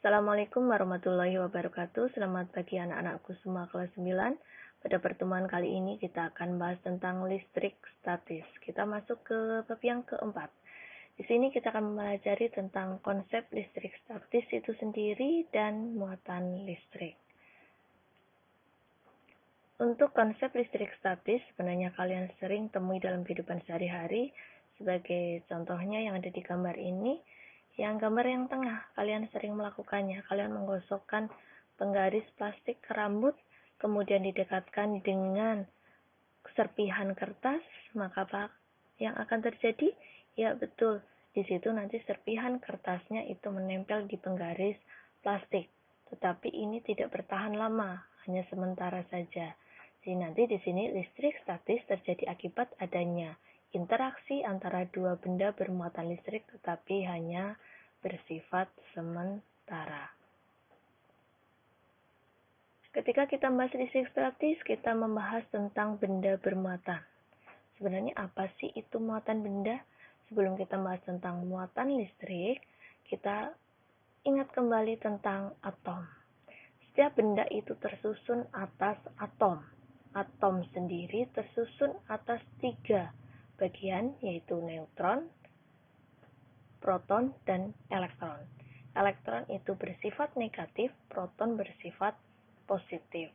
Assalamualaikum warahmatullahi wabarakatuh. Selamat pagi anak-anakku semua kelas 9. Pada pertemuan kali ini kita akan bahas tentang listrik statis. Kita masuk ke bab yang keempat. Di sini kita akan mempelajari tentang konsep listrik statis itu sendiri dan muatan listrik. Untuk konsep listrik statis, sebenarnya kalian sering temui dalam kehidupan sehari-hari. Sebagai contohnya yang ada di gambar ini, yang gambar yang tengah, kalian sering melakukannya. Kalian menggosokkan penggaris plastik ke rambut, kemudian didekatkan dengan serpihan kertas, maka apa yang akan terjadi? Ya betul, di situ nanti serpihan kertasnya itu menempel di penggaris plastik. Tetapi ini tidak bertahan lama, hanya sementara saja. Jadi nanti di sini listrik statis terjadi akibat adanya interaksi antara dua benda bermuatan listrik tetapi hanya bersifat sementara. Ketika kita membahas listrik statis, kita membahas tentang benda bermuatan. Sebenarnya apa sih itu muatan benda? Sebelum kita membahas tentang muatan listrik, kita ingat kembali tentang atom. Setiap benda itu tersusun atas atom. Atom sendiri tersusun atas 3 bagian, yaitu neutron, proton, dan elektron. Elektron itu bersifat negatif, proton bersifat positif.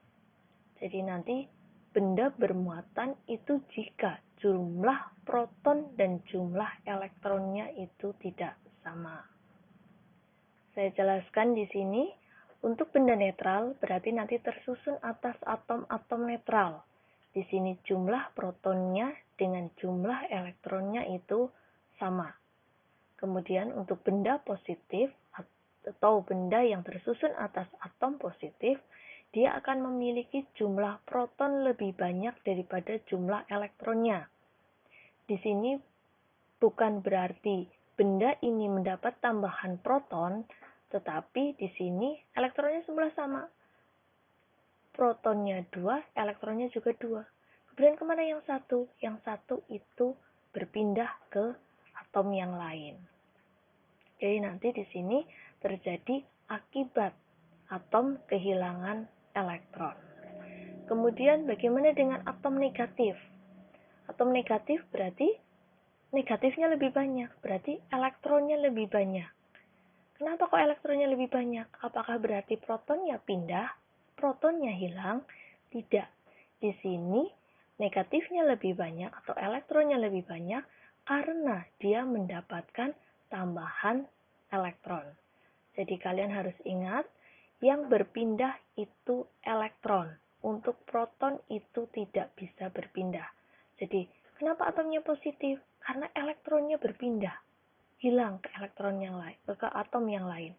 Jadi nanti benda bermuatan itu jika jumlah proton dan jumlah elektronnya itu tidak sama. Saya jelaskan di sini. Untuk benda netral berarti nanti tersusun atas atom-atom netral. Di sini jumlah protonnya dengan jumlah elektronnya itu sama. Kemudian untuk benda positif atau benda yang tersusun atas atom positif, dia akan memiliki jumlah proton lebih banyak daripada jumlah elektronnya. Di sini bukan berarti benda ini mendapat tambahan proton, tetapi di sini elektronnya semula sama. Protonnya 2, elektronnya juga 2. Kemudian kemana yang satu? Yang satu itu berpindah ke atom yang lain. Jadi nanti di sini terjadi akibat atom kehilangan elektron. Kemudian bagaimana dengan atom negatif? Atom negatif berarti negatifnya lebih banyak, berarti elektronnya lebih banyak. Kenapa kok elektronnya lebih banyak? Apakah berarti protonnya pindah, protonnya hilang? Tidak. Di sini negatifnya lebih banyak atau elektronnya lebih banyak karena dia mendapatkan tambahan elektron. Jadi kalian harus ingat, yang berpindah itu elektron. Untuk proton itu tidak bisa berpindah. Jadi kenapa atomnya positif? Karena elektronnya berpindah, hilang ke elektron yang lain, ke atom yang lain.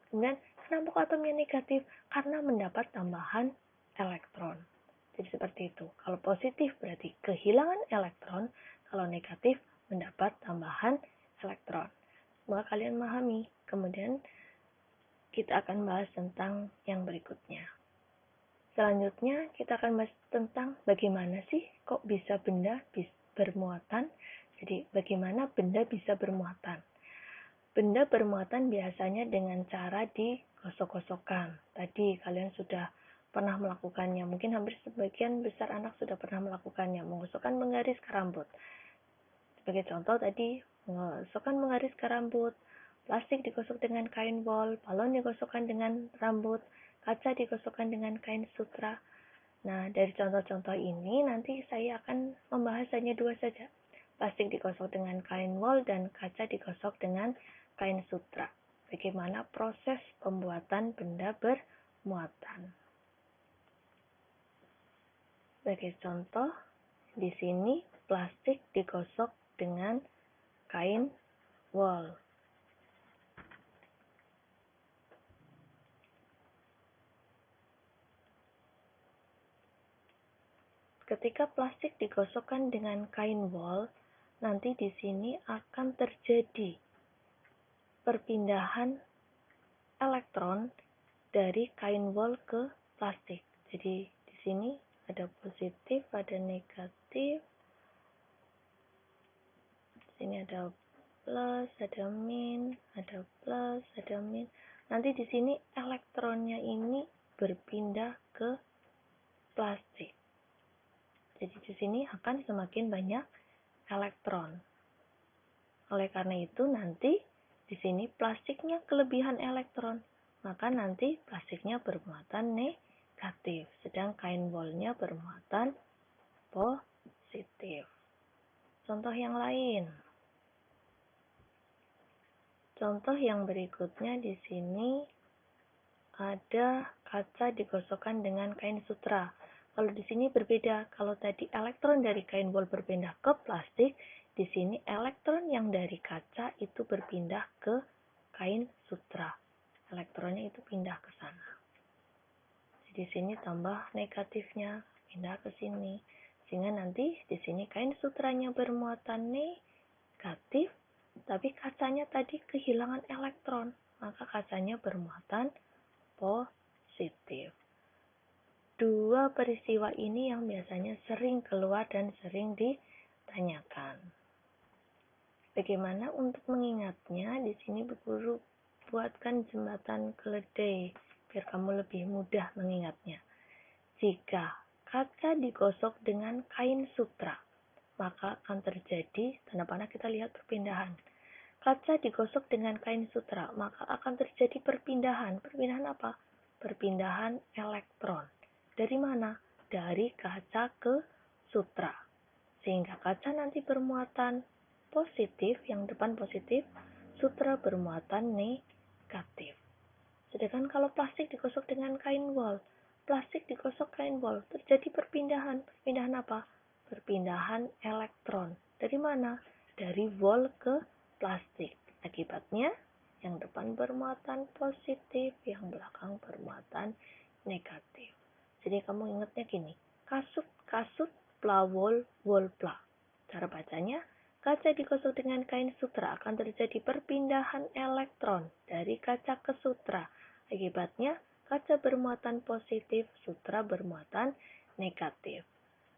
Kemudian kenapa atomnya negatif? Karena mendapat tambahan elektron. Jadi seperti itu. Kalau positif berarti kehilangan elektron, kalau negatif mendapat tambahan elektron. Semoga kalian memahami. Kemudian kita akan bahas tentang yang berikutnya. Selanjutnya kita akan bahas tentang bagaimana sih kok bisa benda bermuatan. Jadi bagaimana benda bisa bermuatan. Benda bermuatan biasanya dengan cara digosok-gosokkan. Tadi kalian sudah pernah melakukannya. Mungkin hampir sebagian besar anak sudah pernah melakukannya. Menggosokkan menggaris ke rambut. Sebagai contoh tadi, menggosokkan menggaris ke rambut. Plastik digosok dengan kain wol. Balon digosokkan dengan rambut. Kaca digosokkan dengan kain sutra. Nah, dari contoh-contoh ini nanti saya akan membahas hanya 2 saja. Plastik digosok dengan kain wol dan kaca digosok dengan kain sutra. Bagaimana proses pembuatan benda bermuatan. Sebagai contoh, di sini plastik digosok dengan kain wol. Ketika plastik digosokkan dengan kain wol, nanti di sini akan terjadi perpindahan elektron dari kain wol ke plastik. Jadi di sini ada positif, ada negatif. Di sini ada plus, ada min, ada plus, ada min. nanti di sini elektronnya ini berpindah ke plastik. Jadi di sini akan semakin banyak elektron. Oleh karena itu nanti di sini plastiknya kelebihan elektron, maka nanti plastiknya bermuatan negatif, sedang kain wolnya bermuatan positif. Contoh yang lain. Contoh yang berikutnya di sini ada kaca digosokkan dengan kain sutra. Kalau di sini berbeda, kalau tadi elektron dari kain wol berpindah ke plastik, di sini elektron yang dari kaca itu berpindah ke kain sutra. Elektronnya itu pindah ke sana. Di sini tambah negatifnya, pindah ke sini. Sehingga nanti di sini kain sutranya bermuatan negatif, tapi kacanya tadi kehilangan elektron, maka kacanya bermuatan positif. Dua peristiwa ini yang biasanya sering keluar dan sering ditanyakan. Bagaimana untuk mengingatnya? Di sini Bu Guru buatkan jembatan keledai biar kamu lebih mudah mengingatnya. Jika kaca digosok dengan kain sutra, maka akan terjadi, tanda panah kita lihat perpindahan. Kaca digosok dengan kain sutra, maka akan terjadi perpindahan. Perpindahan apa? Perpindahan elektron. Dari mana? Dari kaca ke sutra. Sehingga kaca nanti bermuatan positif, yang depan positif, sutra bermuatan negatif. Sedangkan kalau plastik digosok dengan kain wol, plastik digosok kain wol, terjadi perpindahan. Perpindahan apa? Perpindahan elektron. Dari mana? Dari wol ke plastik. Akibatnya, yang depan bermuatan positif, yang belakang bermuatan negatif. Jadi kamu ingatnya gini, kasut, kasut, pla wol, wol pla. Cara bacanya, kaca digosok dengan kain sutra akan terjadi perpindahan elektron dari kaca ke sutra. Akibatnya, kaca bermuatan positif, sutra bermuatan negatif.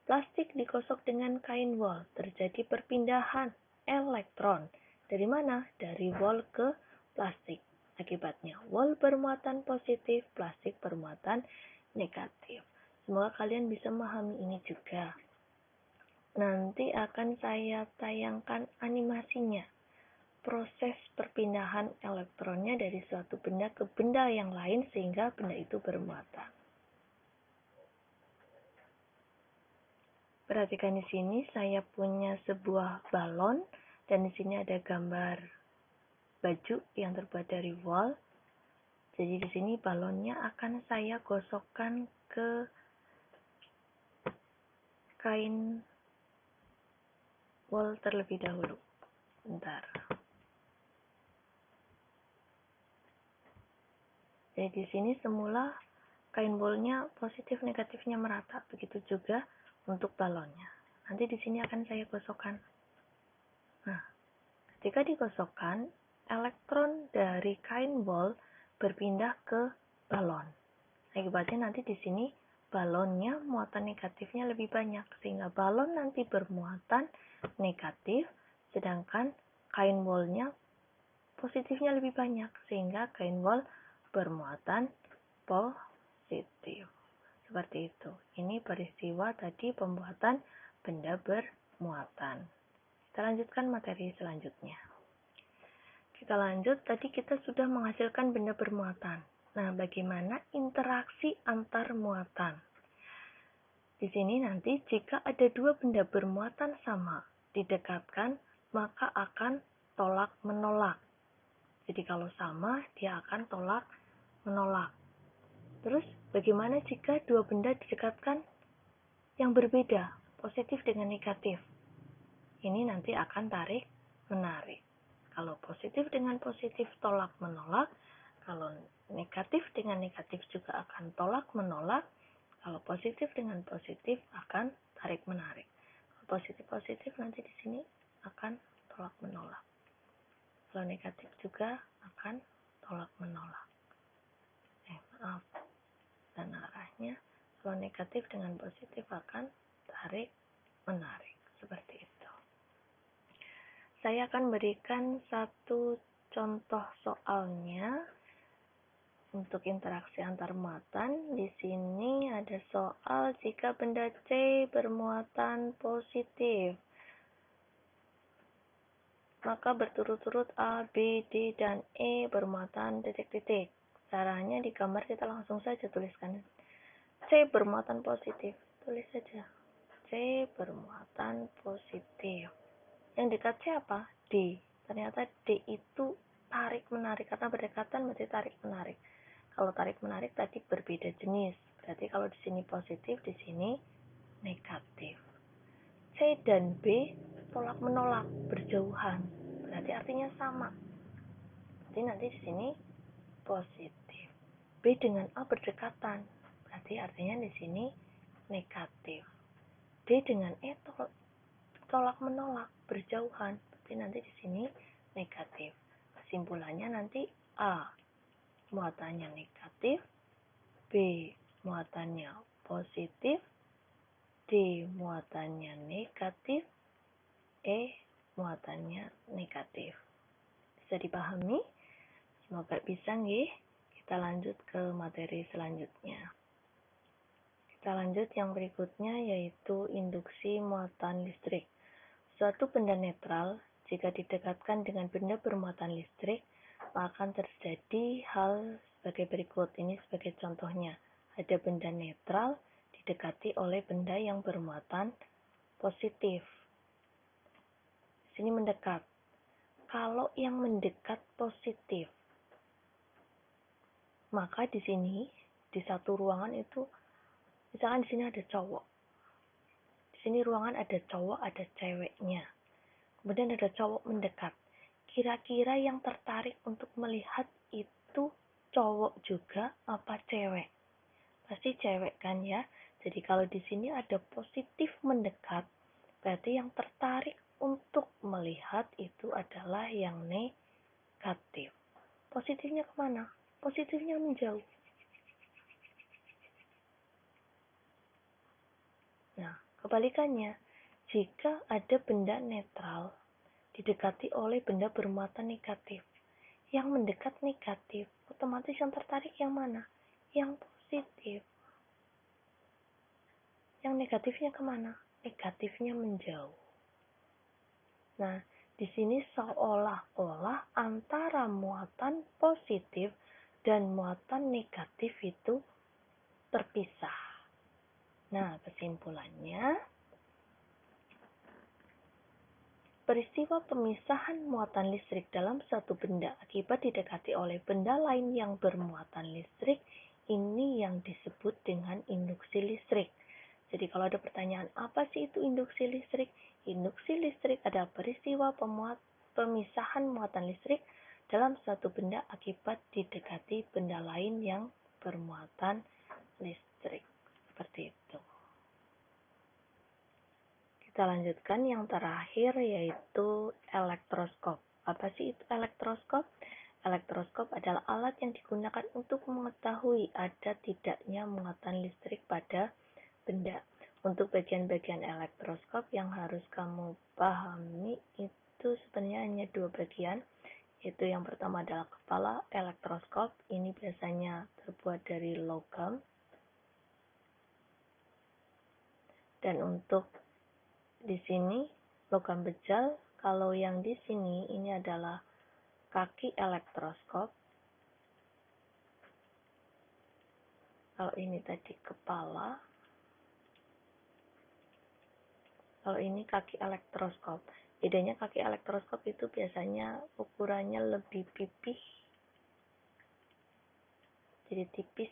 Plastik digosok dengan kain wol, terjadi perpindahan elektron. Dari mana? Dari wol ke plastik. Akibatnya, wol bermuatan positif, plastik bermuatan negatif. Semoga kalian bisa memahami ini juga. Nanti akan saya tayangkan animasinya. Proses perpindahan elektronnya dari suatu benda ke benda yang lain sehingga benda itu bermuatan. Perhatikan di sini saya punya sebuah balon dan di sini ada gambar baju yang terbuat dari wol. Jadi di sini balonnya akan saya gosokkan ke kain wol terlebih dahulu. Bentar. Jadi di sini semula kain wolnya positif negatifnya merata, begitu juga untuk balonnya. Nanti di sini akan saya gosokkan. Nah, ketika digosokkan, elektron dari kain wol berpindah ke balon. Akibatnya nanti di sini balonnya muatan negatifnya lebih banyak, sehingga balon nanti bermuatan negatif, sedangkan kain wolnya positifnya lebih banyak, sehingga kain wol bermuatan positif. Seperti itu. Ini peristiwa tadi pembuatan benda bermuatan. Kita lanjutkan materi selanjutnya. Kita lanjut, tadi kita sudah menghasilkan benda bermuatan. Nah, bagaimana interaksi antar muatan? Di sini nanti jika ada dua benda bermuatan sama didekatkan, maka akan tolak menolak. Jadi kalau sama, dia akan tolak menolak. Terus, bagaimana jika dua benda didekatkan yang berbeda, positif dengan negatif? Ini nanti akan tarik menarik. Kalau positif dengan positif tolak menolak, kalau negatif dengan negatif juga akan tolak menolak, kalau positif dengan positif akan tarik menarik. Kalau positif nanti di sini akan tolak menolak. Kalau negatif juga akan tolak menolak. Maaf. Dan arahnya kalau negatif dengan positif akan tarik menarik. Seperti itu. Saya akan berikan satu contoh soalnya. untuk interaksi antar muatan, di sini ada soal jika benda C bermuatan positif, maka berturut-turut A, B, D, dan E bermuatan titik-titik. Caranya di gambar kita langsung saja tuliskan. C bermuatan positif, tulis saja. C bermuatan positif. Yang dekat C apa? D. Ternyata D itu tarik-menarik, karena berdekatan berarti tarik-menarik. Kalau tarik-menarik tadi berbeda jenis, berarti kalau di sini positif, di sini negatif. C dan B tolak-menolak, berjauhan, berarti artinya sama. Jadi nanti di sini positif. B dengan A berdekatan, berarti artinya di sini negatif. D dengan E tolak-menolak, berjauhan, berarti nanti di sini negatif. Kesimpulannya nanti A muatannya negatif, B muatannya positif, D muatannya negatif, E muatannya negatif. Bisa dipahami? Semoga bisa nggih. Kita lanjut ke materi selanjutnya. Kita lanjut yang berikutnya, yaitu induksi muatan listrik. Suatu benda netral, jika didekatkan dengan benda bermuatan listrik, maka akan terjadi hal sebagai berikut. Ini sebagai contohnya. Ada benda netral didekati oleh benda yang bermuatan positif. Sini mendekat. Kalau yang mendekat positif, maka di sini, di satu ruangan itu, misalkan di sini ada cowok. Di sini ruangan ada cowok, ada ceweknya. Kemudian ada cowok mendekat. Kira-kira yang tertarik untuk melihat itu cowok juga apa cewek? Pasti cewek kan ya. Jadi kalau di sini ada positif mendekat, berarti yang tertarik untuk melihat itu adalah yang negatif. Positifnya kemana? Positifnya menjauh. Nah, kebalikannya, jika ada benda netral didekati oleh benda bermuatan negatif, yang mendekat negatif, otomatis yang tertarik yang mana? Yang positif. Yang negatifnya kemana? Negatifnya menjauh. Nah, di sini seolah-olah antara muatan positif dan muatan negatif itu terpisah. Nah, kesimpulannya, peristiwa pemisahan muatan listrik dalam suatu benda akibat didekati oleh benda lain yang bermuatan listrik, ini yang disebut dengan induksi listrik. Jadi kalau ada pertanyaan, apa sih itu induksi listrik? Induksi listrik adalah peristiwa pemisahan muatan listrik dalam suatu benda akibat didekati benda lain yang bermuatan listrik. Seperti itu. Kita lanjutkan yang terakhir, yaitu elektroskop. Apa sih itu elektroskop? Elektroskop adalah alat yang digunakan untuk mengetahui ada tidaknya muatan listrik pada benda. Untuk bagian-bagian elektroskop yang harus kamu pahami itu sebenarnya hanya 2 bagian, yaitu yang pertama adalah kepala elektroskop. Ini biasanya terbuat dari logam. Dan untuk di sini logam bejal, kalau yang di sini ini adalah kaki elektroskop. Kalau ini tadi kepala. Kalau ini kaki elektroskop. Bedanya kaki elektroskop itu biasanya ukurannya lebih pipih. Jadi tipis.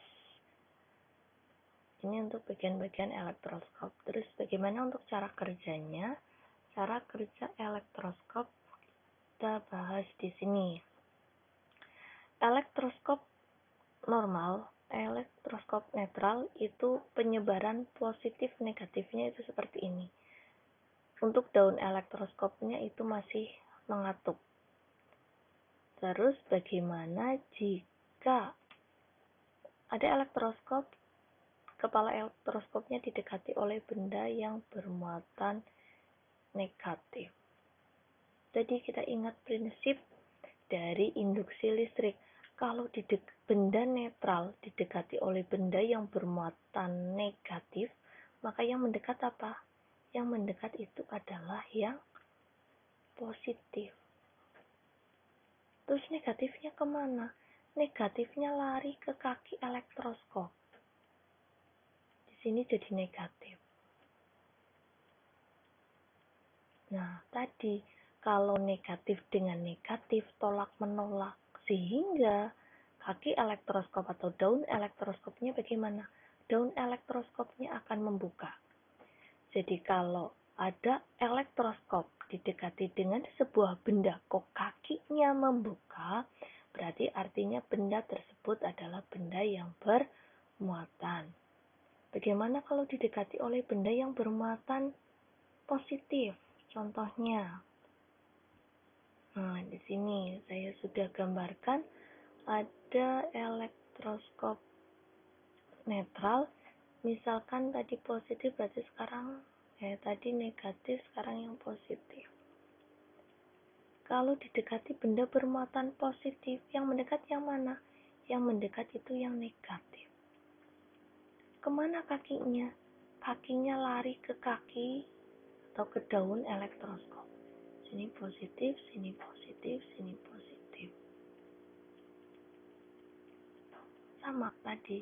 Ini untuk bagian-bagian elektroskop. Terus bagaimana untuk cara kerjanya? Cara kerja elektroskop kita bahas di sini. Elektroskop normal, elektroskop netral itu penyebaran positif negatifnya itu seperti ini. Untuk daun elektroskopnya itu masih mengatup. Terus bagaimana jika ada elektroskop, kepala elektroskopnya didekati oleh benda yang bermuatan negatif. Jadi kita ingat prinsip dari induksi listrik. Kalau benda netral didekati oleh benda yang bermuatan negatif, maka yang mendekat apa? Yang mendekat itu adalah yang positif. Terus negatifnya kemana? Negatifnya lari ke kaki elektroskop. Di sini jadi negatif. Nah, tadi kalau negatif dengan negatif tolak menolak, sehingga kaki elektroskop atau daun elektroskopnya bagaimana? Daun elektroskopnya akan membuka. Jadi kalau ada elektroskop didekati dengan sebuah benda kok kakinya membuka, berarti artinya benda tersebut adalah benda yang bermuatan. Bagaimana kalau didekati oleh benda yang bermuatan positif? Contohnya, nah di sini saya sudah gambarkan ada elektroskop netral. Misalkan tadi positif, berarti sekarang tadi negatif, sekarang yang positif. Kalau didekati benda bermuatan positif, yang mendekat yang mana? Yang mendekat itu yang negatif. Kemana kakinya? Kakinya lari ke kaki atau ke daun elektroskop. Sini positif, sini positif, sini positif. Sama tadi,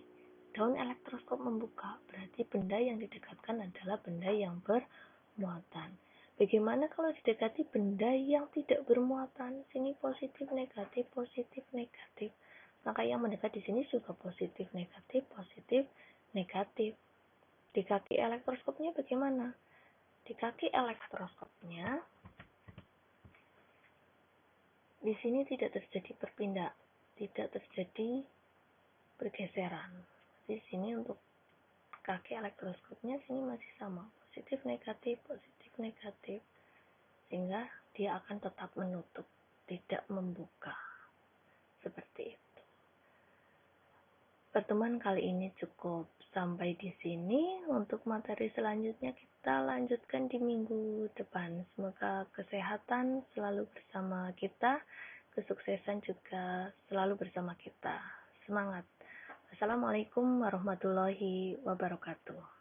daun elektroskop membuka, berarti benda yang didekatkan adalah benda yang bermuatan. Bagaimana kalau didekati benda yang tidak bermuatan? Sini positif, negatif, positif, negatif. Maka yang mendekat di sini juga positif, negatif, positif, negatif. Di kaki elektroskopnya bagaimana? Di kaki elektroskopnya, di sini tidak terjadi berpindah, tidak terjadi pergeseran. Di sini untuk kaki elektroskopnya sini masih sama, positif negatif, sehingga dia akan tetap menutup, tidak membuka. Seperti itu. Pertemuan kali ini cukup sampai di sini. Untuk materi selanjutnya kita lanjutkan di minggu depan. Semoga kesehatan selalu bersama kita, kesuksesan juga selalu bersama kita. Semangat. Assalamualaikum warahmatullahi wabarakatuh.